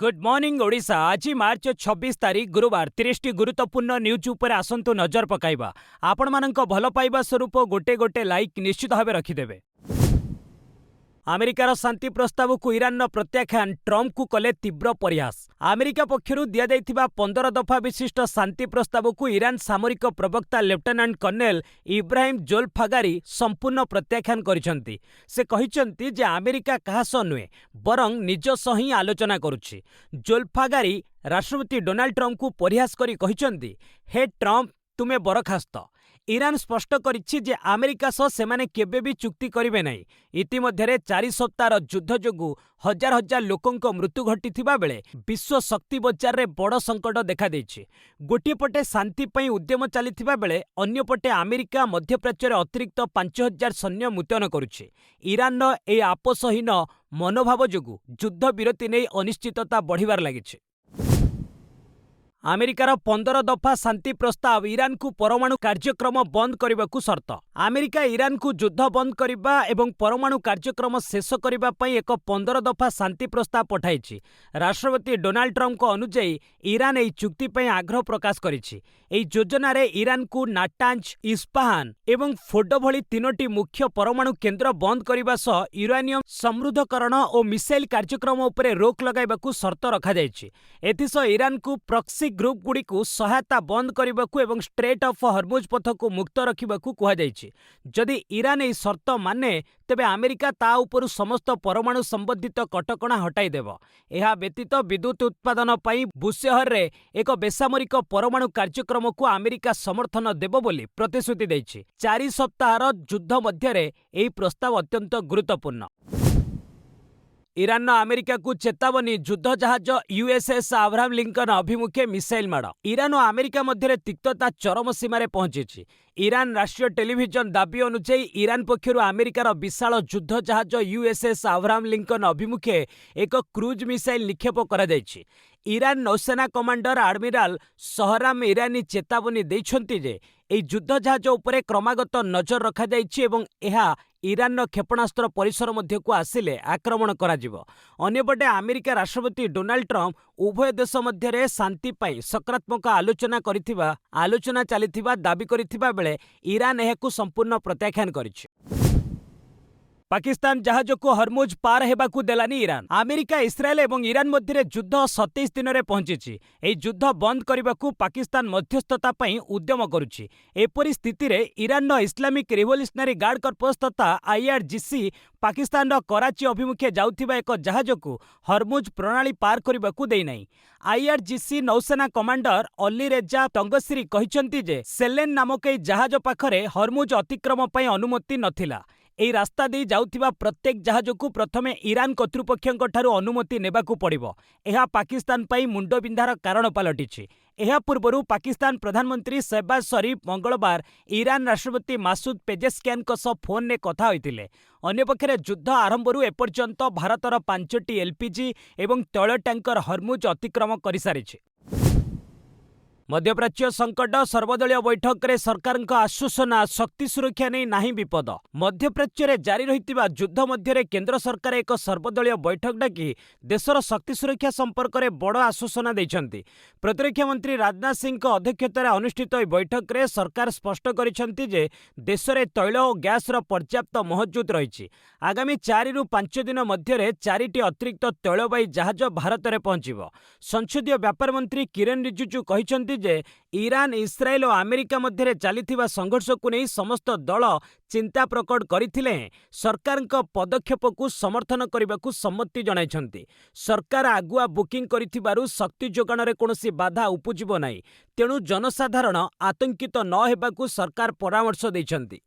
Good morning Odisha. आज मार्च 26 तारीख गुरुवार 30 गुरुत्वपूर्ण न्यूज उपर आसंतु नजर पकाइबा। आपण मानक भल पाइबा स्वरूप गोटे गोटे लाइक निश्चित भाव रखिदेवे। अमेरिकार शांति प्रस्ताव को ईरान प्रत्याख्यान, ट्रंप को कले तीव्र परिहास। अमेरिका पक्षरु दिया जाइथिबा 15 दफा विशिष्ट शांति प्रस्ताव को ईरान सामरिक प्रवक्ता लेफ्टिनेंट कर्नेल इब्राहिम जोल्फागारी संपूर्ण प्रत्याख्यान करिसंती। से कहिसंती जे अमेरिका काहा सह नुहे बरं निज सह ही आलोचना करुछि। जोल्फागारी राष्ट्रपति डोनाल्ड ट्रंप को परिहास करी कहिसंती, हे ट्रंप तुमे बरखास्त। ईरान स्पष्ट करिछि जे अमेरिका सह सेमाने केबे भी चुक्ति करिवे नाही। इतिमध्यरे 4 सप्ताहर युद्ध जोगु हजार हजार लोकंक मृत्यु घटिथिबा बेले विश्व शक्ति बजार रे बड़ संकट देखा देछि। गोटे पटे शांति पई उद्यम चलिथिबा बेले अन्य पटे अमेरिका मध्यप्राच्यर अतिरिक्त 5000 सैन्य मुतयन करुछि। ईरान ए आपसहीन मनोभाव जोगु युद्ध विरति नै अनिश्चितता बढ़िबार लागिछि। अमेरिकार 15 दफा शांति प्रस्ताव ईरान को परमाणु कार्यक्रम बंद करने को शर्त। अमेरिका ईरान को युद्ध बंद करने एवं परमाणु कार्यक्रम शेष करने एक 15 दफा शांति प्रस्ताव पठाई। राष्ट्रपति डोनाल्ड ट्रंप अनुଯାयी ईरान यह चुक्ति पर आग्रह प्रकाश करिछि। एही योजना रे ईरान को नाटांज, इस्पाहान एवं फोर्डो भली 3टी मुख्य परमाणु केन्द्र बंद करने सह यूरेनियम समृद्धकरण और मिसाइल कार्यक्रम उपरे रोक लगाइबाकू शर्त रखा जाइछि। एथिसह ईरान को प्रॉक्सी ग्रुप गुड़ी को सहायता बंद करने एवं स्ट्रेट ऑफ हॉर्मुज पथ को मुक्त रखिबाकू कहा जाइछि। जदि ईरान एही शर्त माने तेबे अमेरिका ता उपरु समस्त परमाणु संबंधित कटकणा हटाई देव। एहा व्यतीत विद्युत उत्पादन पई बुशेहर रे एक बेसामरिक परमाणु कार्यक्रम को अमेरिका समर्थन देव बोली प्रतिश्रुति दैछि। 4 सप्ताहर युद्ध मध्यरे एही प्रस्ताव अत्यंत गुरुत्वपूर्ण। ईरान अमेरिका को चेतावनी, युद्ध जहाज यूएसएस अब्राहम लिंकन अभिमुखे मिसाइल माड़। ईरान और अमेरिका मध्य तिक्तता चरम सीमार पहुंची। ईरान राष्ट्रीय टेलीविजन दाबी अनुଯାयी ईरान पक्षर अमेरिकार विशाल युद्ध जहाज यूएसएस अब्राहम लिंकन अभिमुखे एक क्रूज मिसाइल निक्षेप करा जायछि। ईरान नौसेना कमांडर आडमिराल सहराम ईरानी चेतावनी दैछन्ति जे एही युद्ध जहाज उपरे क्रमागत नजर रखा जायछि एवं एहा ईरान क्षेपणास्त्र परिसर मध्य को आसिले आक्रमण कराजिबो। अन्यपटे अमेरिका राष्ट्रपति डोनाल्ड ट्रंप उभय देश मध्य शांति पाई सकारात्मक आलोचना चलिथिबा दाबी करिथिबा बेले ईरान एहाकू संपूर्ण प्रत्याख्यान करिछि। पाकिस्तान जहाज को हरमुज पार हेबाकू देलानी ईरान। अमेरिका, इस्राएल एवं ईरान मध्य युद्ध 27 दिन में पहुंची। एही युद्ध बंद करने पाकिस्तान मध्यस्थता पई उद्यम करुछि। एपरि स्थिति रे Iran Islamic revolutionary guard corpus तथा IRGC पाकिस्तान कराची अभिमुखे जाउथिबा एक जहाज को हरमुज प्रणाली पार करने देई नाही। IRGC नौसेना कमांडर अली रेजा तंगसिरी कहिसंती जे सेलेन नामक ए जहाज पाखरे हरमुज अतिक्रम पई अनुमति नथिला। एही रास्ता दे जाउथिबा प्रत्येक जहाज को प्रथमे ईरान कर्तृपक्षों ठारू अनुमति नेबाकू पड़िबो। एहा पाकिस्तान पई मुंडबिंधार कारण पलटिछि। एहा पूर्वरु पाकिस्तान प्रधानमंत्री शहबाज शरीफ मंगलवार ईरान राष्ट्रपति मासूद पेजेस्कियान सह फोन ने कथा होइतिले। अन्यपक्षरे युद्ध आरंभरू एपर्यंत भारतर 5टी LPG एवं तैल टैंकर हरमुज अतिक्रम करिसारिछि। मध्यप्राच्य संकट, सर्वदलीय बैठक रे सरकार आश्वासना, शक्ति सुरक्षा नहीं नाही विपद। मध्यप्राच्य जारी रहितिबा युद्ध मध्य केंद्र सरकार एक सर्वदलीय बैठक डाकी देशर शक्ति सुरक्षा संपर्क में बड़ आश्वासना दैछंती। प्रतिरक्षा मंत्री राजनाथ सिंह अध्यक्षतार अनुष्ठित एही बैठक रे सरकार स्पष्ट करिसंती जे देश में तैल और गैस पर्याप्त महजूद रही। आगामी 4 ରୁ 5 दिन मध्य 4टी अतिरिक्त तैलवाही जहाज भारत में पहुंचब। संसदीय व्यापार मंत्री किरेन रिजिजू कहिसंती जे ईरान, इस्राएल और अमेरिका मध्य चलिथिबा संघर्ष को नहीं समस्त दल चिंता प्रकट करथिले सरकार पदक्षेप को समर्थन करने को सम्मति जणाइछंती। सरकार आगुआ बुकिंग करिथिबारु शक्ति जोगाण रे कोनोसी बाधा उपजिबो नाही, तेणु जनसाधारण आतंकित न हेबाकू सरकार परामर्श दैछंती।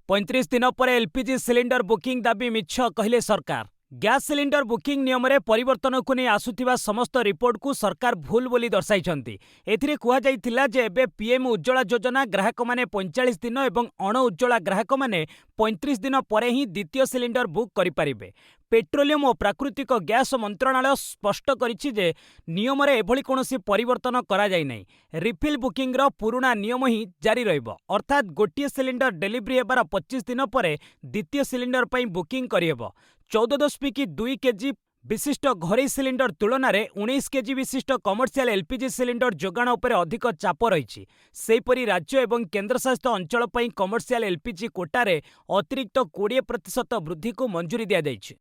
35 दिन पर LPG सिलिंडर बुकिंग दाबी मिछ कहले सरकार। गैस सिलिंडर बुकिंग नियम में परिवर्तन को नहीं आसुथिबा समस्त रिपोर्ट को सरकार भूल बोली दर्शाइछंती। एथिरे कुहा जाइथिला जे एबे PM उज्ज्वला योजना ग्राहक माने 45 दिन एवं अण उज्ज्वला ग्राहक माने 35 दिन पर ही द्वितीय सिलिंडर बुक करि परिबे। पेट्रोलियम और प्राकृतिक गैस मंत्रणालय स्पष्ट करिछि जे नियम रे एभली कोनोसी परिवर्तन करा जाय नै। रिफिल बुकिंग रो पुराना नियम ही जारी रहइबो, अर्थात गोटिए सिलिंडर डिलीवरी हेबार 25 दिन पर द्वितीय सिलिंडर पई बुकिंग करिहेबो। 14.2 kg विशिष्ट घरोई सिलिंडर तुलन में 19 केजी विशिष्ट कमर्शियल एलपीजी सिलिंडर जोगाण उपर अधिक चाप रही। सेहीपरि राज्य एवं केन्द्रशासित अंचल पर कमर्शियल एलपीजी कोटारे अतिरिक्त 20% वृद्धि को मंजूरी दिया जायछि।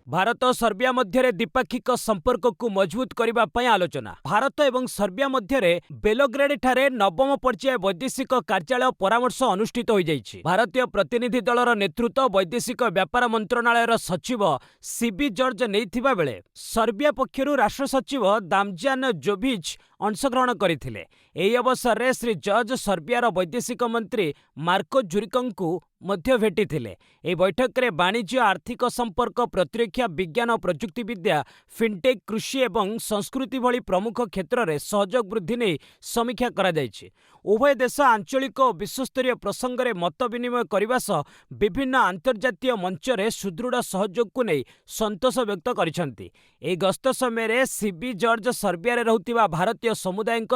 भारत और सर्बिया मध्य द्विपाक्षिक संपर्क को मजबूत करने आलोचना। भारत और सर्बिया मध्य बेलग्रेड ठारे नवम पर्याय वैदेशिक कार्यालय परामर्श अनुष्ठित हो जाइछि। भारतीय प्रतिनिधि दलर नेतृत्व वैदेशिक व्यापार मंत्रणालयर सचिव सीबी जॉर्ज नेइथिबा बेले सर्बिया पक्षरु राष्ट्र सचिव दामजान जोभिच अंशग्रहण करथिले। एही अवसर में श्री जॉर्ज सर्बियार वैदेशिक मंत्री मार्को झुरिकंकु मध्य भेटिथिले। ए बैठक में वाणिज्य, आर्थिक संपर्क, प्रतिरक्षा, विज्ञान और प्रजुक्तिविद्या, फिनटेक, कृषि एवं संस्कृति भली प्रमुख क्षेत्र में सहयोग वृद्धि नहीं समीक्षा करा जायछि। उभय देश आंचलिक और विश्वस्तरीय प्रसंग में मत विनिमय करने सह विभिन्न अंतर्जातीय मंच में सुदृढ़ सहयोग को नहीं संतोष व्यक्त करिसेंति। ए गस्त समय सीबी जॉर्ज सर्बिया रे रहुतिबा भारतीय समुदाय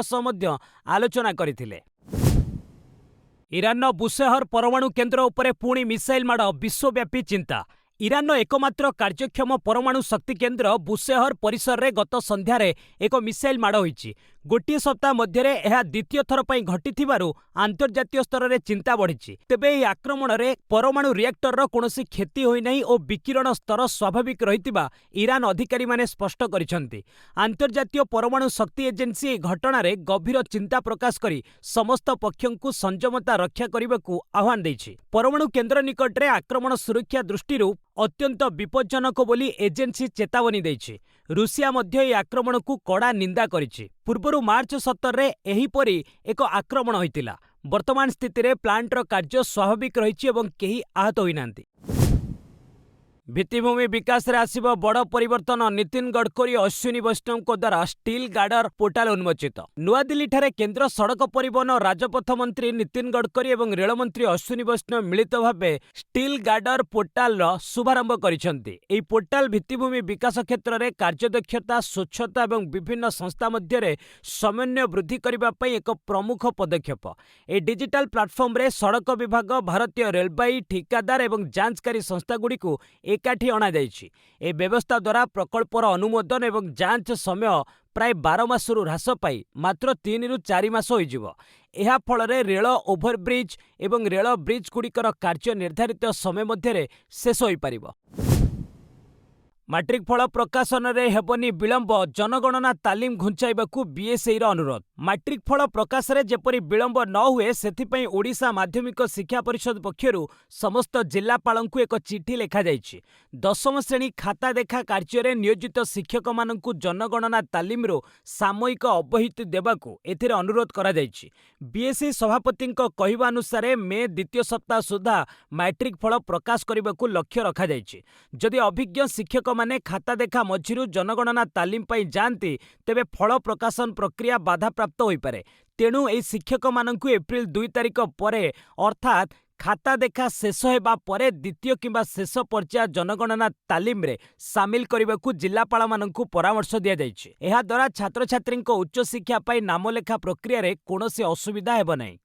आलोचना करथिले। ईरान बुशेहर परमाणु केन्द्र उपरे पुणी मिसाइल माड़ विश्वव्यापी चिंता। ईरान एकमात्र कार्यक्षम परमाणु शक्ति केन्द्र बुशेहर परिसर में गत संध्यार एक मिसाइल माड़ होईछि। गोटे सप्ताह मध्य यह द्वितीय थर पर घटिथिबारु अंतर्जातीय स्तर में चिंता बढ़ी। तेबे ଏହି आक्रमणରେ परमाणु रिएक्टर कौनसी क्षति होई नहीं और विकिरण स्तर स्वाभाविक रहितिबा ईरान अधिकारी माने स्पष्ट करिसेंति। अंतर्जातीय परमाणु शक्ति एजेंसी ଏହି घटनाରେ गभीर चिंता प्रकाश करी समस्त पक्षों संयमता रक्षा करने आह्वान देइछि। परमाणु केन्द्र निकटରେ आक्रमण सुरक्षा दृष्टि अत्यंत विपज्जनक बोली एजेंसी चेतावनी देइछि। रूसिया मध्य ଏହି आक्रमण को कड़ा निंदा करिछि। पूर्वरु मार्च 17 रे एहीपरि एक आक्रमण होइतिला। वर्तमान स्थिति रे प्लांटर कार्य स्वाभाविक रहिछि एवं केही आहत होइनांति। भित्तिभूमि विकास रे आसिब बड़ परिवर्तन। नितिन गडकरी और अश्विनी वैष्णव द्वारा स्टील गार्डर पोर्टाल उन्मोचित। नुआदिल्ली ठारे केन्द्र सड़क परिवहन और राजपथ मंत्री नितिन गडकरी और रेलमंत्री अश्विनी वैष्णव मिलित भावे स्टील गार्डर पोर्टाल शुभारंभ करिसेंति। एही पोर्टाल भित्तिभूमि विकास क्षेत्र में कार्यदक्षता, स्वच्छता और विभिन्न संस्था मध्य समन्वय वृद्धि करने एक प्रमुख पदक्षेप। ए डिजिटल प्लाटफर्म रे सड़क विभाग, भारतीय रेलबाई, ठिकादार और जांचकारी संस्थागुड़ी एकाठी अणा जाइछि। ए व्यवस्था द्वारा प्रकल्पर अनुमोदन एवं जांच समय प्राय 12 मासरू ह्रास पाई मात्र 3 रु 4 मास होइजिव। एहा फଳରେ रेल ओभरब्रिज एवं रेल ब्रिज गुड़िकर कार्य निर्धारित समय मध्य शेष होई पारिबो। मैट्रिक फल प्रकाशन रे हेबनी विलंब। जनगणना तालीम घुंचाइबाकू बीएसई अनुरोध। मैट्रिक फल प्रकाश रे जेपरि विलंब न हुए सेथिपई ओडिशा माध्यमिक शिक्षा परिषद पक्षरु समस्त जिलापालंकु एक चिठी लेखा जाइछि। 10म श्रेणी खाता देखा कार्य रे नियोजित शिक्षक मानंकु जनगणना तालीम रो सामयिक अवहित देबाकू एथिरे अनुरोध करा जाइछि। बीएसई सभापतिंक कहिबा अनुसार मे द्वितीय सप्ताह सुधा मैट्रिक फल प्रकाश करबाकू लक्ष्य रखा जाइछि। जदि अभिज्ञ शिक्षक माने खाता देखा मझिरु जनगणना तालीम पाई जानती तेबे फल प्रकाशन प्रक्रिया बाधाप्राप्त होई पारे। तेणु एही शिक्षक मानंकु एप्रिल 2 तारिख परे अर्थात खाता देखा शेष हेबा परे द्वितीय किंबा शेष पर्याय जनगणना तालीम रे सामिल करबाकू जिलापाल मानंकु परामर्श दिया जाइछि। एहा द्वारा छात्र छात्रींक उच्च शिक्षा पाई नामलेखा प्रक्रिया रे कोनोसी असुविधा हेबो नाही।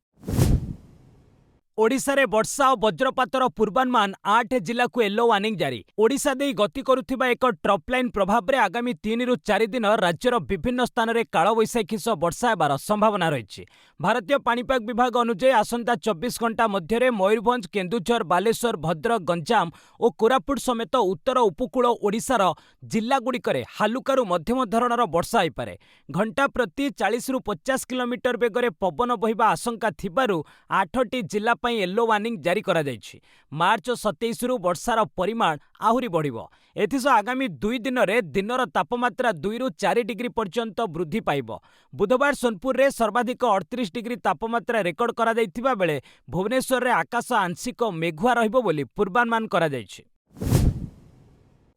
ओडिशा रे वर्षा और वज्रपातर पूर्वानुमान 8 जिला को येलो वार्निंग जारी। ओडिशा दे गति करुथिबा एक ट्रप लाइन प्रभाव रे आगामी 3 रु 4 दिन राज्यर विभिन्न स्थान रे कालबैशाखी सह वर्षा हेबार संभावना रही। भारतीय पाणीपाग विभाग अनुसार आसंता 24 घंटा मध्य मयूरभंज, केन्दुझर, बालेश्वर, भद्रक, गंजाम और कोरापुट समेत उत्तर उपकूल ओडिशार जिल्लागुड़िकरे हालुकारु मध्यम धरणर वर्षा होइपारे। घंटा प्रति 40 रु 50 किलोमीटर बेगरे पवन बहिबा आशंका थिबारु 8टी जिल्ला येलो वार्निंग जारी करा जाइछि। मार्च 27 रु वर्षार परिमाण आहुरी बढ़िबो। एथिसह आगामी 2 दिन रे दिनर तापमात्रा 2 रु 4 डिग्री पर्यंत वृद्धि पाइबो। बुधवार सोनपुर रे सर्वाधिक 38 डिग्री तापमात्रा रेकर्ड करा जाइथिबा बेले भुवनेश्वर रे आकाश आंशिक मेघुआ रहिबो बोली पूर्वानुमान करा जाइछि।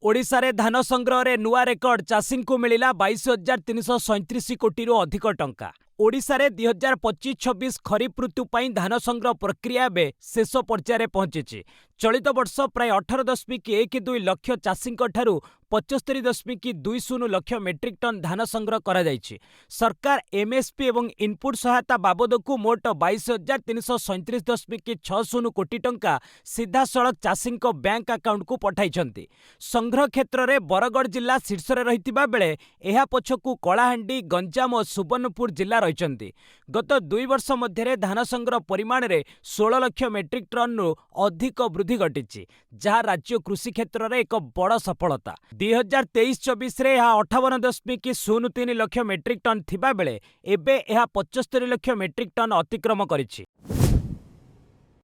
ओडिशा रे धान संग्रह रे नुआ रेकर्ड। चाषी को मिलिला 22,337 कोटी रु अधिक टंका। ओडिशा रे 2025-26 खरीफ ऋतु पाई धान संग्रह प्रक्रिया बे शेष पर्याय पहुंची। चलित वर्ष प्राय 18.12 लाख चाषी ठारू 75.20 ଲକ୍ଷ ମେଟ୍ରିକ୍ ଟନ୍ ଧାନ ସଂଗ୍ରହ କରାଯାଇଛି। ସରକାର ଏମ୍ଏସ୍ପି ଏବଂ ଇନପୁଟ୍ ସହାୟତା ବାବଦକୁ ମୋଟ 22,337.60 କୋଟି ଟଙ୍କା ସିଧାସଳଖ ଚାଷୀଙ୍କ ବ୍ୟାଙ୍କ ଆକାଉଣ୍ଟକୁ ପଠାଇଛନ୍ତି। ସଂଗ୍ରହ କ୍ଷେତ୍ରରେ ବରଗଡ଼ ଜିଲ୍ଲା ଶୀର୍ଷରେ ରହିଥିବା ବେଳେ ଏହା ପଛକୁ କଳାହାଣ୍ଡି, ଗଞ୍ଜାମ ଓ ସୁବର୍ଣ୍ଣପୁର ଜିଲ୍ଲା ରହିଛନ୍ତି। ଗତ 2 ବର୍ଷ ମଧ୍ୟରେ ଧାନ ସଂଗ୍ରହ ପରିମାଣରେ 16 ଲକ୍ଷ ମେଟ୍ରିକ୍ ଟନ୍ରୁ ଅଧିକ ବୃଦ୍ଧି ଘଟିଛି, ଯାହା ରାଜ୍ୟ କୃଷି କ୍ଷେତ୍ରରେ ଏକ ବଡ଼ ସଫଳତା। 2023-24ରେ ଏହା 58.03 ଲକ୍ଷ ମେଟ୍ରିକ୍ ଟନ୍ ଥିବାବେଳେ ଏବେ ଏହା 75 ଲକ୍ଷ ମେଟ୍ରିକ୍ ଟନ୍ ଅତିକ୍ରମ କରିଛି।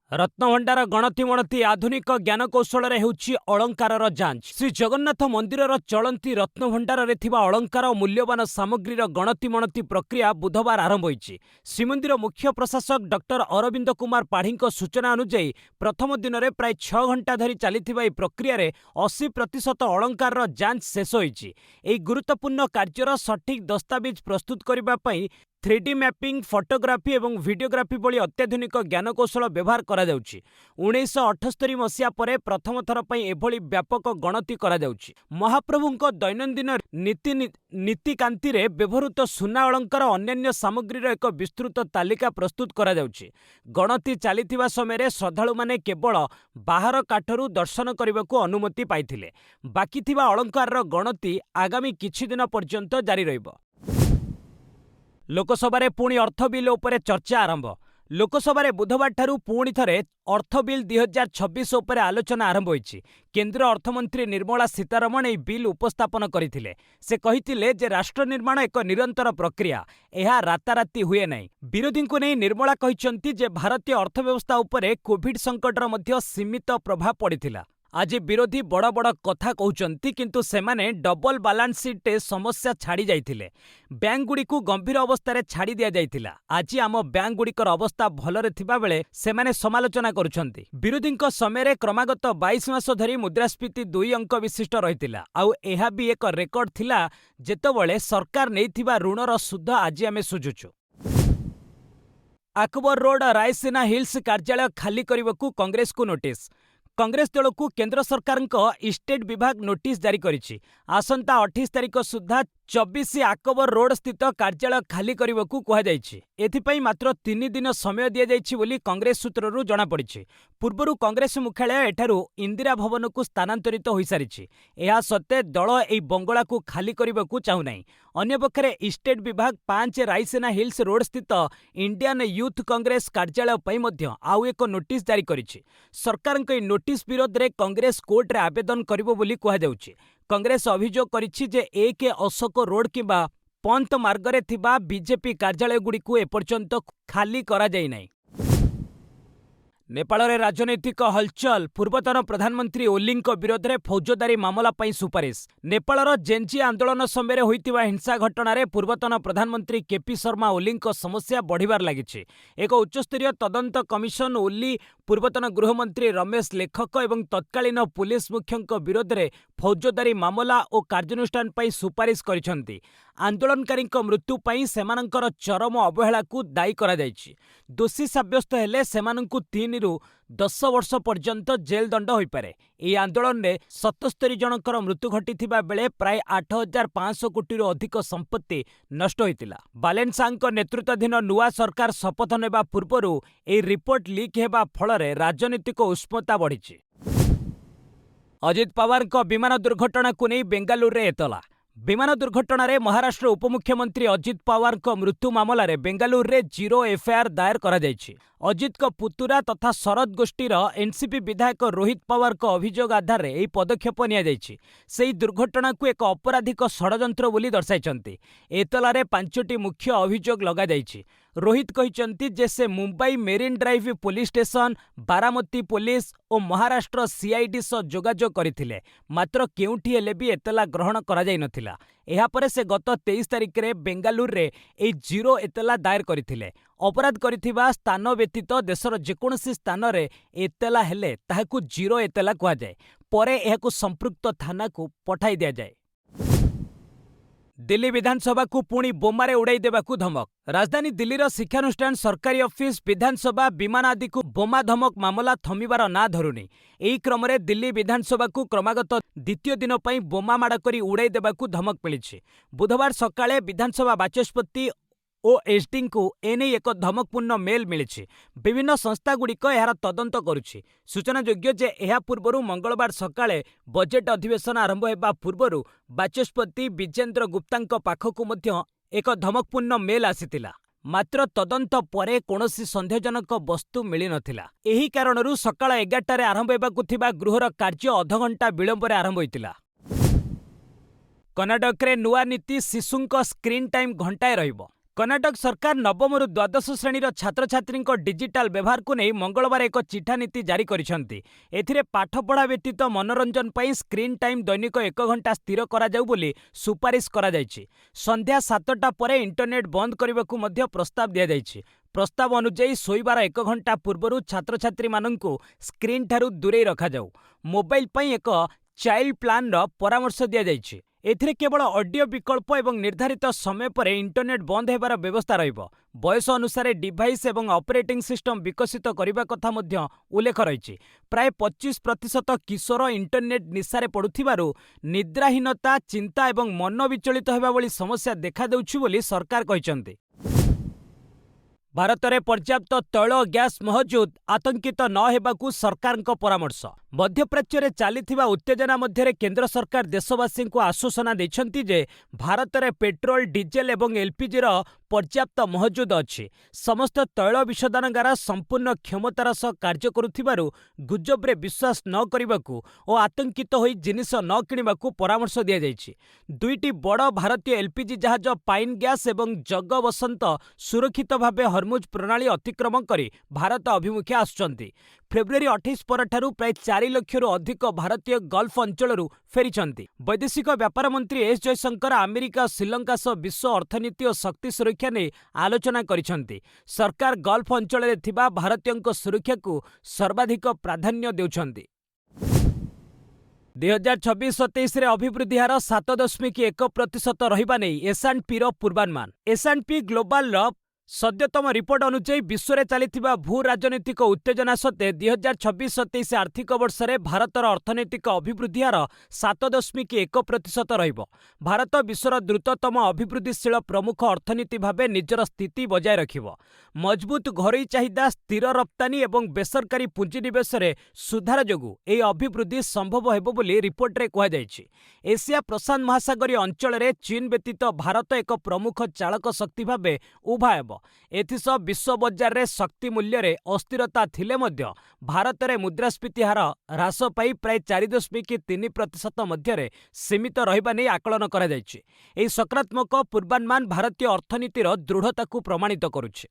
ରତ୍ନଭଣ୍ଡାର ଗଣତିମଣତି ଆଧୁନିକ ଜ୍ଞାନକୌଶଳରେ ହେଉଛି ଅଳଙ୍କାରର ଯାଞ୍ଚ। ଶ୍ରୀ ଜଗନ୍ନାଥ ମନ୍ଦିରର ଚଳନ୍ତି ରତ୍ନଭଣ୍ଡାରରେ ଥିବା ଅଳଙ୍କାର ଓ ମୂଲ୍ୟବାନ ସାମଗ୍ରୀର ଗଣତିମଣତି ପ୍ରକ୍ରିୟା ବୁଧବାର ଆରମ୍ଭ ହୋଇଛି। ଶ୍ରୀମନ୍ଦିର ମୁଖ୍ୟ ପ୍ରଶାସକ ଡକ୍ଟର ଅରବିନ୍ଦ କୁମାର ପାଢ଼ୀଙ୍କ ସୂଚନା ଅନୁଯାୟୀ ପ୍ରଥମ ଦିନରେ ପ୍ରାୟ 6 ଘଣ୍ଟା ଧରି ଚାଲିଥିବା ଏହି ପ୍ରକ୍ରିୟାରେ 80% ଅଳଙ୍କାରର ଯାଞ୍ଚ ଶେଷ ହୋଇଛି। ଏହି ଗୁରୁତ୍ୱପୂର୍ଣ୍ଣ କାର୍ଯ୍ୟର ସଠିକ୍ ଦସ୍ତାବିଜ ପ୍ରସ୍ତୁତ କରିବା ପାଇଁ 3D ମ୍ୟାପିଂ, ଫଟୋଗ୍ରାଫି ଏବଂ ଭିଡିଓଗ୍ରାଫି ଭଳି ଅତ୍ୟାଧୁନିକ ଜ୍ଞାନକୌଶଳ ବ୍ୟବହାର କରାଯାଉଛି। 1978 ମସିହା ପରେ ପ୍ରଥମ ଥର ପାଇଁ ଏଭଳି ବ୍ୟାପକ ଗଣତି କରାଯାଉଛି। ମହାପ୍ରଭୁଙ୍କ ଦୈନନ୍ଦିନ ନୀତିକାନ୍ତିରେ ବ୍ୟବହୃତ ସୁନା ଅଳଙ୍କାର ଓ ଅନ୍ୟାନ୍ୟ ସାମଗ୍ରୀର ଏକ ବିସ୍ତୃତ ତାଲିକା ପ୍ରସ୍ତୁତ କରାଯାଉଛି। ଗଣତି ଚାଲିଥିବା ସମୟରେ ଶ୍ରଦ୍ଧାଳୁମାନେ କେବଳ ବାହାର କାଠରୁ ଦର୍ଶନ କରିବାକୁ ଅନୁମତି ପାଇଥିଲେ। ବାକି ଥିବା ଅଳଙ୍କାରର ଗଣତି ଆଗାମୀ କିଛି ଦିନ ପର୍ଯ୍ୟନ୍ତ ଜାରି ରହିବ। ଲୋକସଭାରେ ପୁଣି ଅର୍ଥ ବିଲ୍ ଉପରେ ଚର୍ଚ୍ଚା ଆରମ୍ଭ। ଲୋକସଭାରେ ବୁଧବାରଠାରୁ ପୁଣି ଥରେ ଅର୍ଥ ବିଲ୍ 2026 ଉପରେ ଆଲୋଚନା ଆରମ୍ଭ ହୋଇଛି। କେନ୍ଦ୍ର ଅର୍ଥମନ୍ତ୍ରୀ ନିର୍ମଳା ସୀତାରମଣ ଏହି ବିଲ୍ ଉପସ୍ଥାପନ କରିଥିଲେ। ସେ କହିଥିଲେ ଯେ ରାଷ୍ଟ୍ର ନିର୍ମାଣ ଏକ ନିରନ୍ତର ପ୍ରକ୍ରିୟା, ଏହା ରାତାରାତି ହୁଏ ନାହିଁ। ବିରୋଧୀଙ୍କୁ ନେଇ ନିର୍ମଳା କହିଛନ୍ତି ଯେ ଭାରତୀୟ ଅର୍ଥବ୍ୟବସ୍ଥା ଉପରେ କୋଭିଡ୍ ସଙ୍କଟର ମଧ୍ୟ ସୀମିତ ପ୍ରଭାବ ପଡ଼ିଥିଲା। ଆଜି ବିରୋଧୀ ବଡ଼ ବଡ଼ କଥା କହୁଛନ୍ତି, କିନ୍ତୁ ସେମାନେ ଡବଲ ବାଲାନ୍ସ ସିଟ୍ରେ ସମସ୍ୟା ଛାଡ଼ି ଯାଇଥିଲେ। ବ୍ୟାଙ୍କଗୁଡ଼ିକୁ ଗମ୍ଭୀର ଅବସ୍ଥାରେ ଛାଡ଼ି ଦିଆଯାଇଥିଲା। ଆଜି ଆମ ବ୍ୟାଙ୍କଗୁଡ଼ିକର ଅବସ୍ଥା ଭଲରେ ଥିବାବେଳେ ସେମାନେ ସମାଲୋଚନା କରୁଛନ୍ତି। ବିରୋଧୀଙ୍କ ସମୟରେ କ୍ରମାଗତ 22 ମାସ ଧରି ମୁଦ୍ରାସ୍ଫୀତି 2 ଅଙ୍କ ବିଶିଷ୍ଟ ରହିଥିଲା। ଆଉ ଏହା ବି ଏକ ରେକର୍ଡ ଥିଲା ଯେତେବେଳେ ସରକାର ନେଇଥିବା ଋଣର ସୁଧ ଆଜି ଆମେ ଶୁଝୁଛୁ। ଆକବର ରୋଡ ରାୟସିନା ହିଲ୍ସ କାର୍ଯ୍ୟାଳୟ ଖାଲି କରିବାକୁ କଂଗ୍ରେସକୁ ନୋଟିସ୍। କଂଗ୍ରେସ ଦଳକୁ କେନ୍ଦ୍ର ସରକାରଙ୍କ ଇଷ୍ଟେଟ୍ ବିଭାଗ ନୋଟିସ୍ ଜାରି କରିଛି। ଆସନ୍ତା 28 ତାରିଖ ସୁଦ୍ଧା 24 ଆକବର ରୋଡ ସ୍ଥିତ କାର୍ଯ୍ୟାଳୟ ଖାଲି କରିବାକୁ କୁହାଯାଇଛି। ଏଥିପାଇଁ ମାତ୍ର 3 ଦିନ ସମୟ ଦିଆଯାଇଛି ବୋଲି କଂଗ୍ରେସ ସୂତ୍ରରୁ ଜଣାପଡ଼ିଛି। ପୂର୍ବରୁ କଂଗ୍ରେସ ମୁଖ୍ୟାଳୟ ଏଠାରୁ ଇନ୍ଦିରା ଭବନକୁ ସ୍ଥାନାନ୍ତରିତ ହୋଇସାରିଛି। ଏହା ସତ୍ତ୍ୱେ ଦଳ ଏହି ବଙ୍ଗଳାକୁ ଖାଲି କରିବାକୁ ଚାହୁଁନାହିଁ। ଅନ୍ୟପକ୍ଷରେ ଇଷ୍ଟେଟ୍ ବିଭାଗ 5 ରାଇସିନା ହିଲ୍ସ ରୋଡ ସ୍ଥିତ ଇଣ୍ଡିଆନ୍ ୟୁଥ୍ କଂଗ୍ରେସ କାର୍ଯ୍ୟାଳୟ ପାଇଁ ମଧ୍ୟ ଆଉ ଏକ ନୋଟିସ୍ ଜାରି କରିଛି। ସରକାରଙ୍କ ଏହି ନୋଟିସ୍ ବିରୋଧରେ କଂଗ୍ରେସ କୋର୍ଟରେ ଆବେଦନ କରିବ ବୋଲି କୁହାଯାଉଛି। କଂଗ୍ରେସ ଅଭିଯୋଗ କରିଛି ଯେ 1 ଅଶୋକ ରୋଡ କିମ୍ବା ପନ୍ତ ମାର୍ଗରେ ଥିବା ବିଜେପି କାର୍ଯ୍ୟାଳୟଗୁଡ଼ିକୁ ଏପର୍ଯ୍ୟନ୍ତ ଖାଲି କରାଯାଇନାହିଁ। ନେପାଳରେ ରାଜନୈତିକ ହଲଚଲ। ପୂର୍ବତନ ପ୍ରଧାନମନ୍ତ୍ରୀ ଓଲିଙ୍କ ବିରୋଧରେ ଫୌଜଦାରୀ ମାମଲା ପାଇଁ ସୁପାରିଶ। ନେପାଳର ଜେନ୍ଜି ଆନ୍ଦୋଳନ ସମୟରେ ହୋଇଥିବା ହିଂସା ଘଟଣାରେ ପୂର୍ବତନ ପ୍ରଧାନମନ୍ତ୍ରୀ କେପି ଶର୍ମା ଓଲିଙ୍କ ସମସ୍ୟା ବଢ଼ିବାରେ ଲାଗିଛି। ଏକ ଉଚ୍ଚସ୍ତରୀୟ ତଦନ୍ତ କମିଶନ ଓଲି, ପୂର୍ବତନ ଗୃହମନ୍ତ୍ରୀ ରମେଶ ଲେଖକ ଏବଂ ତତ୍କାଳୀନ ପୁଲିସ ମୁଖ୍ୟଙ୍କ ବିରୋଧରେ ଫୌଜଦାରୀ ମାମଲା ଓ କାର୍ଯ୍ୟାନୁଷ୍ଠାନ ପାଇଁ ସୁପାରିଶ କରିଛନ୍ତି। ଆନ୍ଦୋଳନକାରୀଙ୍କ ମୃତ୍ୟୁ ପାଇଁ ସେମାନଙ୍କର ଚରମ ଅବହେଳାକୁ ଦାୟୀ କରାଯାଇଛି। ଦୋଷୀ ସାବ୍ୟସ୍ତ ହେଲେ ସେମାନଙ୍କୁ 3ରୁ 10 ବର୍ଷ ପର୍ଯ୍ୟନ୍ତ ଜେଲ୍ ଦଣ୍ଡ ହୋଇପାରେ। ଏହି ଆନ୍ଦୋଳନରେ 77 ଜଣଙ୍କର ମୃତ୍ୟୁ ଘଟିଥିବା ବେଳେ ପ୍ରାୟ 8,500 କୋଟିରୁ ଅଧିକ ସମ୍ପତ୍ତି ନଷ୍ଟ ହୋଇଥିଲା। ବାଲେନ୍ସାଙ୍କ ନେତୃତ୍ୱାଧୀନ ନୂଆ ସରକାର ଶପଥ ନେବା ପୂର୍ବରୁ ଏହି ରିପୋର୍ଟ ଲିକ୍ ହେବା ଫଳରେ ରାଜନୈତିକ ଉଷ୍ମତା ବଢ଼ିଛି। ଅଜିତ ପାୱାରଙ୍କ ବିମାନ ଦୁର୍ଘଟଣାକୁ ନେଇ ବେଙ୍ଗାଲୁରୁରେ ଏତଲା। ବିମାନ ଦୁର୍ଘଟଣାରେ ମହାରାଷ୍ଟ୍ର ଉପମୁଖ୍ୟମନ୍ତ୍ରୀ ଅଜିତ ପାୱାରଙ୍କ ମୃତ୍ୟୁ ମାମଲାରେ ବେଙ୍ଗାଲୁରୁରେ 0 ଏଫ୍ଆଇଆର୍ ଦାୟର କରାଯାଇଛି। ଅଜିତଙ୍କ ପୁତୁରା ତଥା ଶରଦ ଗୋଷ୍ଠୀର ଏନ୍ସିପି ବିଧାୟକ ରୋହିତ ପାୱାରଙ୍କ ଅଭିଯୋଗ ଆଧାରରେ ଏହି ପଦକ୍ଷେପ ନିଆଯାଇଛି। ସେହି ଦୁର୍ଘଟଣାକୁ ଏକ ଅପରାଧିକ ଷଡ଼ଯନ୍ତ୍ର ବୋଲି ଦର୍ଶାଇଛନ୍ତି। ଏତଲାରେ 5ଟି ମୁଖ୍ୟ ଅଭିଯୋଗ ଲଗାଯାଇଛି। ରୋହିତ କହିଛନ୍ତି ଯେ ସେ Mumbai Marine Drive police station, Baramati police ଓ ମହାରାଷ୍ଟ୍ର ସିଆଇଡି ସହ ଯୋଗାଯୋଗ କରିଥିଲେ, ମାତ୍ର କେଉଁଠି ହେଲେ ବି ଏତଲା ଗ୍ରହଣ କରାଯାଇନଥିଲା। ଏହାପରେ ସେ ଗତ 23 ତାରିଖରେ ବେଙ୍ଗାଲୁରୁରେ ଏହି 0 ଏତଲା ଦାୟର କରିଥିଲେ। ଅପରାଧ କରିଥିବା ସ୍ଥାନ ବ୍ୟତୀତ ଦେଶର ଯେକୌଣସି ସ୍ଥାନରେ ଏତଲା ହେଲେ ତାହାକୁ 0 ଏତଲା କୁହାଯାଏ। ପରେ ଏହାକୁ ସମ୍ପୃକ୍ତ ଥାନାକୁ ପଠାଇ ଦିଆଯାଏ। दिल्ली विधानसभा को पुणी बोमारे उड़ाई देवाकू धमक। राजधानी दिल्लीर शिक्षानुष्ठान सरकारी ऑफिस विधानसभा विमान आदि को बोमा धमक मामला थमिबार ना धरुनी। एही क्रम में दिल्ली विधानसभा को क्रमागत द्वितीय दिन पर बोमा माड़ करी उड़ाई देवाकू धमक मिली। बुधवार सकाळे विधानसभा बाचस्पति ओएसडी को एने एक धमकपूर्ण मेल मिली। विभिन्न संस्थागुड़िक यार तदंत करुछि। सूचनायोग्य जे यह पूर्व मंगलवार सकाळे बजेट अधिवेशन आरंभ होगा पूर्व बाचस्पति विजेंद्र गुप्ता पाखकु मध्य एक धमकपूर्ण मेल आसीतिला। मात्र तदंत परे कौनसी सन्देहजनक वस्तु मिली नथिला। एही कारणरू सकाळ 11टारे आरंभ हेबाकु थिबा गृहर कार्य अधघंटा विलंबरे आरंभ होइतिला। कर्नाटकरे नुआ नीति शिशुंक स्क्रीन टाइम घंटाए रहिबो। कर्नाटक सरकार नवम द्वादश श्रेणीर छात्र छात्री डिजिटाल व्यवहार को नहीं मंगलवार एक चिठा नीति जारी करिसेंती। एथिरे पाठपढ़ा व्यतीत मनोरंजन पर स्क्रीन टाइम दैनिक 1 घंटा स्थिर करा जाऊ बोली सुपारिश करा जायछि। संध्या 7टा परे इंटरनेट बंद करबाकू मध्य प्रस्ताव दिया जायछि। प्रस्ताव अनुଯାयी शोइबार 1 घंटा पूर्व छात्र छात्री माननकू स्क्रीन ठारू दूरे रखा जाऊ। मोबाइल पई एक चाइल्ड प्लान परामर्श दिया जायछि। एथिरे केवल ऑडियो विकल्प एवं निर्धारित समय पर इंटरनेट बंद हेबार व्यवस्था रहिबो। बयस अनुसार डिवाइस एवं ऑपरेटिंग सिस्टम विकसित करबा कथा मध्य उल्लेख रहिछि। प्राय 25% किशोर इंटरनेट निशारे पड़ुथिबारु निद्राहीनता, चिंता एवं मन विचलित हेबा भली समस्या देखा देउछि बोली सरकार कहिसंती। भारत में पर्याप्त तैल गैस महजूद आतंकित न हेबाकू सरकारक परामर्श। मध्यप्राच्य में चली उत्तेजना मध्य केंद्र सरकार देशवासी को आश्वासना देछंती जे भारत में पेट्रोल, डीजेल एवं एलपीजी पर्याप्त महजूद अच्छी। समस्त तैल विशोधनागार संपूर्ण क्षमतार सह कार्य करुथिबारु गुजबरे विश्वास न करिबाकू और आतंकित होई जिनिस न किणिबाकू परामर्श दिया जायछि। 2टी बड़ भारतीय एलपीजी जहाज पाइन गैस एवं जग बसंत सुरक्षित भावे हरमुज प्रणाली अतिक्रमण करी भारत अभिमुखे आसुचंती। फेब्रुआरी 28 परठारु प्राय 4 लाख अधिक भारतीय गल्फ अंचलरू फेरिचंती। वैदेशिक व्यापार मंत्री एस जयशंकर अमेरिका श्रीलंका सह विश्व अर्थनीति और शक्ति सुरक्षा ने आलोचना करिसंती। सरकार गल्फ अंचल में थिबा भारतीयों सुरक्षा को सर्वाधिक प्राधान्य देउछंती। 2026-27 अभिवृद्धि हार 7.1% रहिबा नै S&P पूर्वानुमान। S&P ग्लोबल सद्यतम रिपोर्ट अनुଯାयी विश्व में चली भू राजनैतिक उत्तेजना सत्वे 2026-27 आर्थिक वर्ष में भारतर अर्थनैतिक अभिवृद्धि हार 7.1% रहिबो। भारत विश्वर द्रुततम अभिवृद्धिशील प्रमुख अर्थनीति भावे निजर स्थिति बजाय रखिबो। मजबूत घरोई चाहिदा, स्थिर रप्तानी एवं बेसरकारी पुंजीनिवेश में सुधार जोगु एही अभिवृद्धि संभव हेबो बोली रिपोर्ट रे कहा जायछि। एशिया प्रशांत महासागरीय अंचल में चीन व्यतीत भारत एक प्रमुख चालक शक्ति भावे उभा हेबो। एथिसह विश्व बजार रे शक्ति मूल्य रे अस्थिरता थिले मध्य भारत रे मुद्रास्फीति हार ह्रास पाई प्राय 4.3% मध्य सीमित रहिबा नै आकलन करा जायछि। एही सकारात्मक पूर्वानुमान भारतीय अर्थनीतिर दृढ़ता को प्रमाणित करुछि।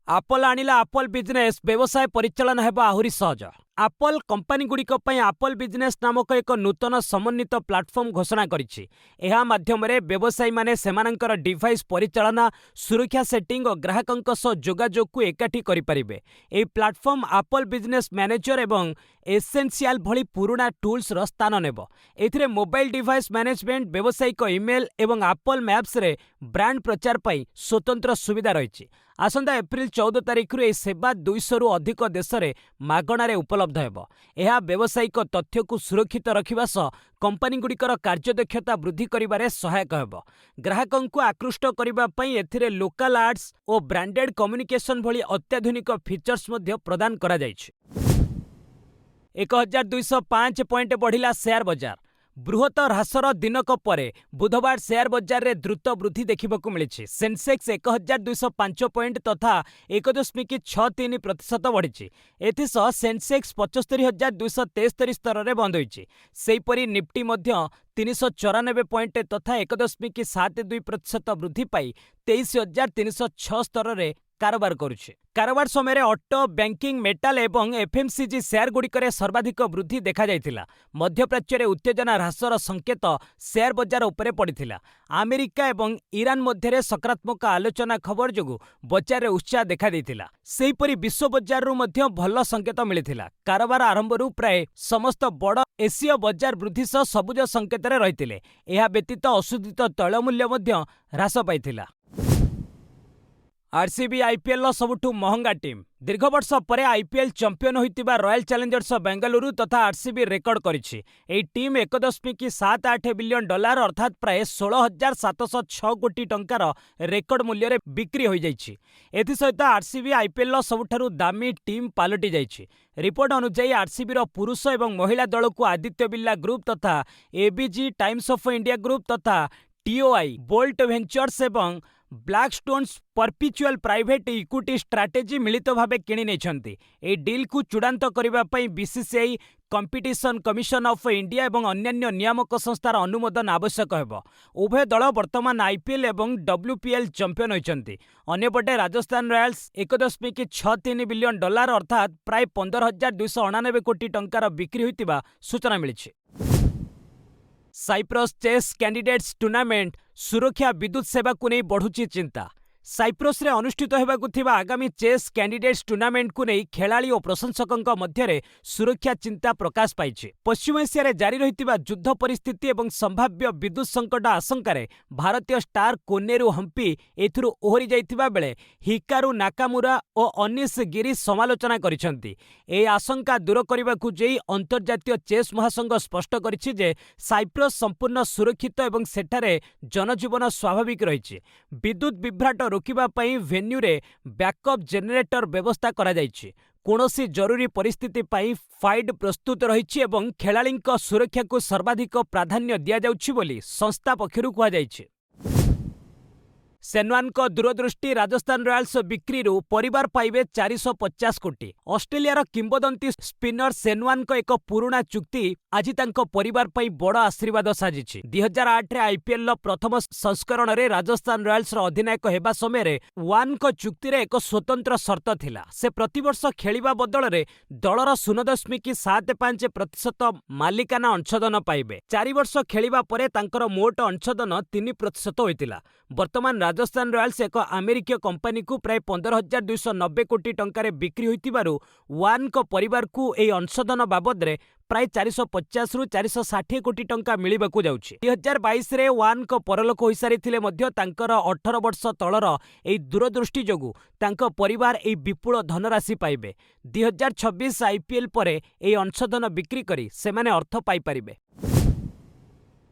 एप्पल आनिला एप्पल बिजनेस व्यवसाय परिचालन हेबा आहुरी सहज। एप्पल कंपनी गुड़िक एप्पल बिजनेस नामक एक नूतन समन्वित प्लाटफर्म घोषणा करिछि। एहा माध्यम रे व्यवसायी माने सेमानंकर डिवाइस परिचालना, सुरक्षा सेटिंग और ग्राहकंक सह जोगाजोग को एकाठी करि परिबे। एही प्लाटफर्म एप्पल बिजनेस मैनेजर एवं एसेंशियल भली पुराना टूल्स रो स्थान नेबो। एथिरे मोबाइल डिवाइस मैनेजमेंट, व्यावसायिक ईमेल एवं एप्पल मैप्स रे ब्रांड प्रचार पई स्वतंत्र सुविधा रहिछि। आसंता एप्रिल 14 तारिख रु सेवा 200 रु अधिक देश में मागणारे उपलब्ध हेबो। एहा व्यावसायिक तथ्य को सुरक्षित रखिबा सह कंपनी गुड़िकर कार्यदक्षता वृद्धि करिबारे सहायक हेबो। ग्राहकों को आकृष्ट करिबा पई एथिरे लोकल आर्ट्स और ब्रांडेड कम्युनिकेशन भली अत्याधुनिक फीचर्स मध्य प्रदान करा जायछि। 1205 पॉइंट बढ़िला शेयर बजार। बृहत ह्रासर दिनक परे बुधवार शेयर बजार रे द्रुत वृद्धि देखिबाकू मिलिछि। सेंसेक्स 1205 पॉइंट तथा 1.63% बढ़िछि। एथिसह सेंसेक्स 75,273 स्तर रे बंद होइछि। सेहिपरि निफ्टी मध्य 394 पॉइंट तथा 1.72% वृद्धि पाई 23,306 स्तर रे କାରବାର କରୁଛି। କାରବାର ସମୟରେ ଅଟୋ, ବ୍ୟାଙ୍କିଂ, ମେଟାଲ ଏବଂ ଏଫଏମସିଜି ସେୟାରଗୁଡ଼ିକରେ ସର୍ବାଧିକ ବୃଦ୍ଧି ଦେଖାଯାଇଥିଲା। ମଧ୍ୟପ୍ରାଚ୍ୟରେ ଉତ୍ତେଜନା ହ୍ରାସର ସଂକେତ ସେୟାର ବଜାର ଉପରେ ପଡ଼ିଥିଲା। ଆମେରିକା ଏବଂ ଇରାନ ମଧ୍ୟରେ ସକାରାତ୍ମକ ଆଲୋଚନା ଖବର ଯୋଗୁଁ ବଜାରରେ ଉତ୍ସାହ ଦେଖାଦେଇଥିଲା। ସେହିପରି ବିଶ୍ୱ ବଜାରରୁ ମଧ୍ୟ ଭଲ ସଂକେତ ମିଳିଥିଲା। କାରବାର ଆରମ୍ଭରୁ ପ୍ରାୟ ସମସ୍ତ ବଡ଼ ଏସୀୟ ବଜାର ବୃଦ୍ଧି ସହ ସବୁଜ ସଂକେତରେ ରହିଥିଲେ। ଏହା ବ୍ୟତୀତ ଅଶୋଧିତ ତୈଳ ମୂଲ୍ୟ ମଧ୍ୟ ହ୍ରାସ ପାଇଥିଲା। आरसीबी आईपीएल सबुठु महंगा टीम। दीर्घ वर्ष पर आईपीएल चैंपियन होइतिबा रॉयल चैलेंजर्स बेंगलुरु तथा आरसीबी रेकर्ड करिछि। एही टीम 1.78 बिलियन डॉलर अर्थात प्राय 16,706 कोटी टंकार रेकर्ड मूल्य रे बिक्री होई जाइछि। एथि सहित आरसीबी आईपीएल सबुठारु दामी टीम पालटि जाइछि। रिपोर्ट अनुसार आरसीबी रो पुरुष एवं महिला दल को आदित्य बिर्ला ग्रुप तथा ABG times of India group तथा टीओआई बोल्ट वेंचर्स एवं ब्लैकस्टोन्स परपिचुअल प्राइवेट इक्विटी स्ट्राटेजी मिलित भावे किणी नेछंती। ए डील को चूड़ांत करिबा पई BCCI, competition commission of India एवं अन्यान्य नियामक संस्थार अनुमोदन आवश्यक हेबो। उभय दल वर्तमान आईपीएल एवं डब्ल्यूपीएल चैंपियन होइछंती। अन्यपटे राजस्थान रॉयल्स 1.63 बिलियन डॉलर अर्थात प्राय 15,299 कोटी टंकार बिक्री होइतिबा सूचना मिलिछि। साइप्रस चेस कैंडिडेट्स टूर्नामेंट सुरक्षा विद्युत सेवा को नहीं बढ़ुची चिंता। साइप्रस रे अनुष्ठित हेबाकु थिबा आगामी चेस कैंडिडेट्स टूर्नामेंट को नहीं खेलाड़ी और प्रशंसकंक मध्यरे सुरक्षा चिंता प्रकाश पाइछि। पश्चिम एशिया रे जारी रहितिबा युद्ध परिस्थिति एवं संभाव्य विद्युत संकट आशंकारे भारतीय स्टार कोनेरु हम्पी एथुरु ओहरी जाइतिबा बेले हिकारू नाकामुरा और अनिश गिरी समालोचना करिसंती। ए आशंका दूर करबाकु जेई अंतर्जातीय चेस महासंघ स्पष्ट करिछि जे साइप्रस संपूर्ण सुरक्षित एवं सेठारे जनजीवन स्वाभाविक रहिछि। विद्युत विभ्राट रोकिबा पई वेन्यू रे बैकअप जेनरेटर व्यवस्था करा जाइछि। कोनोसी जरूरी परिस्थिति पई फाइट प्रस्तुत रहिछि एवं खेलाड़ींक सुरक्षा को सर्वाधिक प्राधान्य दिया जाउछि बोली संस्था पक्षरु कुहा जाइछि। सेनवान को दूरदृष्टि राजस्थान रॉयल्स बिक्री परिवार पाइबे 450 कोटी। ऑस्ट्रेलिया किंबदंती स्पिनर सेनवान को एक पुराना चुक्ति आज तांको परिवार पाई बड़ आशीर्वाद साजिछि। 2008 रे आईपीएल प्रथम संस्करण रे राजस्थान रॉयल्स अधिनायक हेबा समय वान को चुक्ति रे एक स्वतंत्र शर्त थिला। से प्रतिवर्ष खेलिबा बदल रे दलर 0.75% मालिकाना अंशधन पाइबे। 4 वर्ष खेलिबा परे तांकर मोट अंशधन 3% होइतिला। वर्तमान राजस्थान रॉयल्स एक अमेरिकीय कंपनी को प्राय 15,290 कोटी टंकार बिक्री होइतिबारु वान को परिवार को ए अंशधन बाबद रे प्राय 450 रु 460 कोटी टंका मिलिबाकू जाउछि। 2022 रे वान को परलोक होई सारिथिले मध्य तांकर 18 वर्ष तलर ए दूरदृष्टि जोगु तांको परिवार ए विपुल धनराशि पाइबे। 2026 आईपीएल परे ए अंशधन बिक्री करी सेमाने अर्थ पाई परिबे।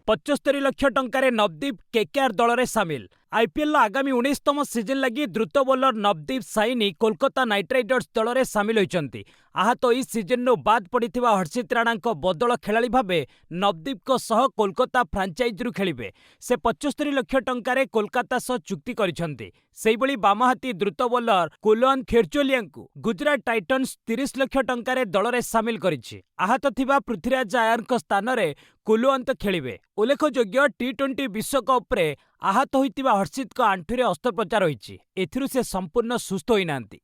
75 लाख टंकारे नवदीप केकेआर दल में सामिल। आईपीएल आगामी 19तम सीजन लगी द्रुत bowler Navdeep Saini Kolkata Knight Riders दल में सामिल होइचंती। आहत ई सीजन बाद पड़िथिबा हर्षित राणा बदल खेलाड़ी भावे नवदीप सह कोलकाता फ्रांचाइज रु खेलिबे। से 75 लाख टंकारे कोलकाता सह चुक्ति करिसंती। सेहिबळी बामहाती द्रुत बोलर कुलवंत खेरचोलिया गुजरात टाइटन्स 30 लाख टंकारे दल में सामिल करिछि। आहत थिबा पृथ्वीराज आयर स्थान में कुलवंत खेलिबे। उल्लेखयोग्य टी20 विश्वकप रे आहत होइतिबा हर्षित आंठुरे अस्त्रोपचार होइछि। एथिरु से संपूर्ण सुस्थ होई नांती।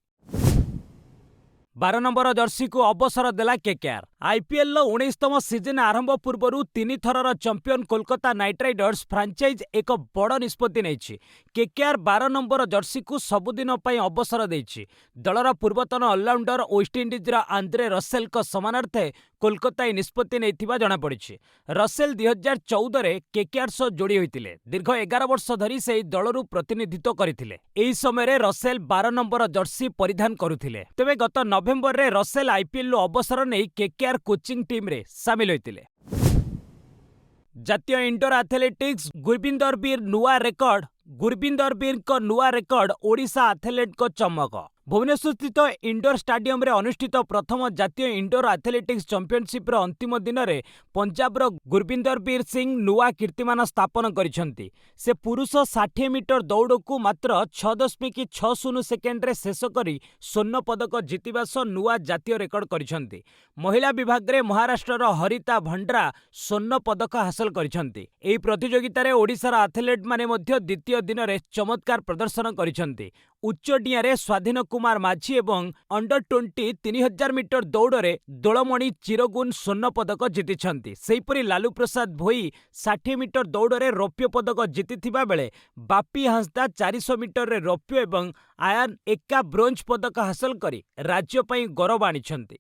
12 नंबर जर्सी को अवसर देला केकेआर। आईपीएल 19तम सीजन आरंभ पूर्व 3 थरर champion Kolkata Knight Riders franchise एक बड़ निष्पत्ति नेछि। केकेआर 12 नंबर जर्सी को सबुदिन पई अवसर देछि। दलर पूर्वतन ऑलराउंडर वेस्टइंडीज आंद्रे रसेल को समानार्थे कोलकाता निष्पत्ति नेथिबा जणा पड़िछि। रसेल 2014 रे केकेआर सह जोड़ी होइतिले। दीर्घ 11 वर्ष धरी से दलरू प्रतिनिधित्व करथिले। एही समय रे रसेल 12 नंबर जर्सी परिधान करुथिले। तेबे गत नवेम्बर रे रसेल आईपीएल अवसर नहीं केकेआर कोचिंग टीम रे सामिल होइतिले। जातीय इंडोर एथलेटिक्स गुरबिंदर बीर नुआ रेकर्ड। गुरबिंदर बीर को नुआ रेकर्ड ओडिशा एथलेट को चमक। भुवनेश्वर स्थित इंडोर स्टाडियम रे अनुष्ठित प्रथम जातीय इंडोर एथलेटिक्स चैंपियनशिप अंतिम दिन में पंजाब गुरबिंदर बीर सिंह नुआ कीर्तिमान स्थापन करिसंती। से पुरुष 60 मीटर दौड़ को मात्र 6.60 सेकेंड रे शेष करी स्वर्ण पदक जितिबा सह नुआ जातीय रेकर्ड करिसंती। महिला विभाग रे महाराष्ट्र हरिता भंड्रा स्वर्ण पदक हासिल करिसंती। एही प्रतियोगिता रे ओडिशार एथलेट माने मध्य द्वितीय दिन में चमत्कार प्रदर्शन करिसंती। ଉଚ୍ଚଡିଆଁରେ ସ୍ୱାଧୀନ କୁମାର ମାଝୀ ଏବଂ ଅଣ୍ଡର 20 3000 ମିଟର ଦୌଡ଼ରେ ଦୋଳମଣି ଚିରଗୁନ ସ୍ୱର୍ଣ୍ଣ ପଦକ ଜିତିଛନ୍ତି। ସେହିପରି ଲାଲୁ ପ୍ରସାଦ ଭୋଇ 60 ମିଟର ଦୌଡ଼ରେ ରୌପ୍ୟ ପଦକ ଜିତିଥିବା ବେଳେ ବାପି ହାଁସଦା 400 ମିଟରରେ ରୌପ୍ୟ ଏବଂ ଆୟାନ ଏକା ବ୍ରୋଞ୍ଜ ପଦକ ହାସଲ କରି ରାଜ୍ୟ ପାଇଁ ଗୌରବ ଆଣିଛନ୍ତି।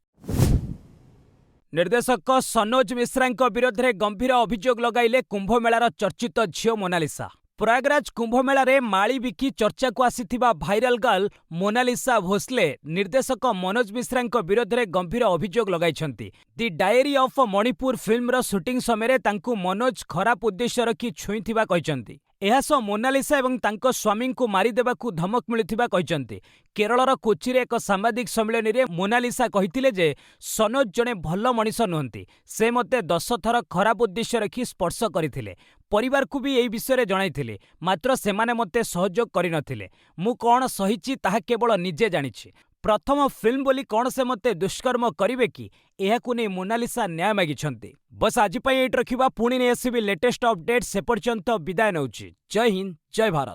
ନିର୍ଦ୍ଦେଶକ ସନୋଜ ମିଶ୍ରାଙ୍କ ବିରୋଧରେ ଗମ୍ଭୀର ଅଭିଯୋଗ ଲଗାଇଲେ କୁମ୍ଭମେଳାର ଚର୍ଚ୍ଚିତ ଝିଅ ମୋନାଲିସା। ପ୍ରୟାଗରାଜ କୁମ୍ଭମେଳାରେ ମାଳି ବିକି ଚର୍ଚ୍ଚାକୁ ଆସିଥିବା ଭାଇରାଲ ଗର୍ଲ ମୋନାଲିସା ଭୋସ୍ଲେ ନିର୍ଦ୍ଦେଶକ ମନୋଜ ମିଶ୍ରାଙ୍କ ବିରୋଧରେ ଗମ୍ଭୀର ଅଭିଯୋଗ ଲଗାଇଛନ୍ତି। ଦି ଡାଏରୀ ଅଫ୍ ମଣିପୁର ଫିଲ୍ମର ସୁଟିଂ ସମୟରେ ତାଙ୍କୁ ମନୋଜ ଖରାପ ଉଦ୍ଦେଶ୍ୟ ରଖି ଛୁଇଁଥିବା କହିଛନ୍ତି। ଏହା ସହ ମୋନାଲିସା ଏବଂ ତାଙ୍କ ସ୍ୱାମୀଙ୍କୁ ମାରିଦେବାକୁ ଧମକ ମିଳିଥିବା କହିଛନ୍ତି। କେରଳର କୋଚିରେ ଏକ ସାମ୍ବାଦିକ ସମ୍ମିଳନୀରେ ମୋନାଲିସା କହିଥିଲେ ଯେ ସନୋଜ ଜଣେ ଭଲ ମଣିଷ ନୁହନ୍ତି। ସେ ମୋତେ 10 ଥର ଖରାପ ଉଦ୍ଦେଶ୍ୟ ରଖି ସ୍ପର୍ଶ କରିଥିଲେ। ପରିବାରକୁ ବି ଏହି ବିଷୟରେ ଜଣାଇଥିଲେ, ମାତ୍ର ସେମାନେ ମୋତେ ସହଯୋଗ କରିନଥିଲେ। ମୁଁ କ'ଣ ସହିଛି ତାହା କେବଳ ନିଜେ ଜାଣିଛି। ପ୍ରଥମ ଫିଲ୍ମ ବୋଲି କ'ଣ ସେ ମୋତେ ଦୁଷ୍କର୍ମ କରିବେ କି? ଏହାକୁ ନେଇ ମୋନାଲିସା ନ୍ୟାୟ ମାଗିଛନ୍ତି। ବସ୍ ଆଜି ପାଇଁ ଏଇଠି ରଖିବା, ପୁଣି ନେଇ ଆସିବି ଲେଟେଷ୍ଟ ଅପଡେଟ୍। ସେ ପର୍ଯ୍ୟନ୍ତ ବିଦାୟ ନେଉଛି। ଜୟ ହିନ୍ଦ, ଜୟ ଭାରତ।